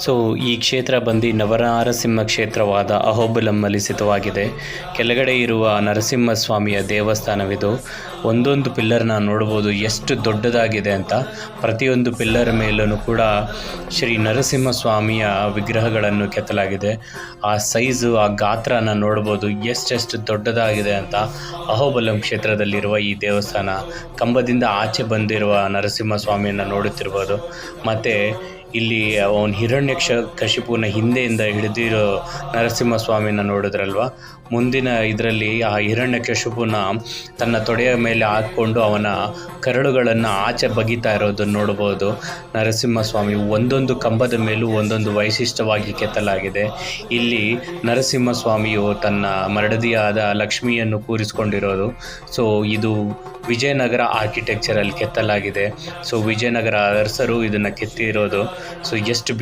So ಈ ಕ್ಷೇತ್ರ ಬಂದು ನವನರಸಿಂಹ ಕ್ಷೇತ್ರವಾದ ಅಹೋಬಲಂನಲ್ಲಿ ಸ್ಥಿತವಾಗಿದೆ. ಕೆಳಗಡೆ ಇರುವ ನರಸಿಂಹಸ್ವಾಮಿಯ ದೇವಸ್ಥಾನವಿದು. ಒಂದೊಂದು ಪಿಲ್ಲರ್ನ ನೋಡ್ಬೋದು ಎಷ್ಟು ದೊಡ್ಡದಾಗಿದೆ ಅಂತ. ಪ್ರತಿಯೊಂದು ಪಿಲ್ಲರ್ ಮೇಲೂ ಕೂಡ ಶ್ರೀ ನರಸಿಂಹಸ್ವಾಮಿಯ ವಿಗ್ರಹಗಳನ್ನು ಕೆತ್ತಲಾಗಿದೆ. ಆ ಸೈಜು, ಆ ಗಾತ್ರನ ನೋಡ್ಬೋದು ಎಷ್ಟೆಷ್ಟು ದೊಡ್ಡದಾಗಿದೆ ಅಂತ. ಅಹೋಬಲಂ ಕ್ಷೇತ್ರದಲ್ಲಿರುವ ಈ ದೇವಸ್ಥಾನ ಕಂಬದಿಂದ ಆಚೆ ಬಂದಿರುವ ನರಸಿಂಹಸ್ವಾಮಿಯನ್ನು ನೋಡುತ್ತಿರ್ಬೋದು. ಮತ್ತು ಇಲ್ಲಿ ಅವನು ಕಶಿಪುನ ಹಿಂದೆಯಿಂದ ಹಿಡಿದಿರೋ ನರಸಿಂಹಸ್ವಾಮಿನ ನೋಡಿದ್ರಲ್ವ. ಮುಂದಿನ ಇದರಲ್ಲಿ ಆ ಹಿರಣ್ಯಕಶಿಪುನ ತನ್ನ ತೊಡೆಯ ಮೇಲೆ ಹಾಕ್ಕೊಂಡು ಅವನ ಕರಳುಗಳನ್ನು ಆಚೆ ಬಗಿತಾ ಇರೋದನ್ನು ನೋಡ್ಬೋದು. ನರಸಿಂಹಸ್ವಾಮಿ ಒಂದೊಂದು ಕಂಬದ ಮೇಲೂ ಒಂದೊಂದು ವೈಶಿಷ್ಟ್ಯವಾಗಿ ಕೆತ್ತಲಾಗಿದೆ. ಇಲ್ಲಿ ನರಸಿಂಹಸ್ವಾಮಿಯು ತನ್ನ ಮರಡದಿಯಾದ ಲಕ್ಷ್ಮಿಯನ್ನು ಕೂರಿಸ್ಕೊಂಡಿರೋದು. ಸೊ ಇದು ವಿಜಯನಗರ ಆರ್ಕಿಟೆಕ್ಚರಲ್ಲಿ ಕೆತ್ತಲಾಗಿದೆ. ಸೊ ವಿಜಯನಗರ ಅರಸರು ಇದನ್ನು ಕೆತ್ತಿರೋದು. ಸೊ ಎಷ್ಟು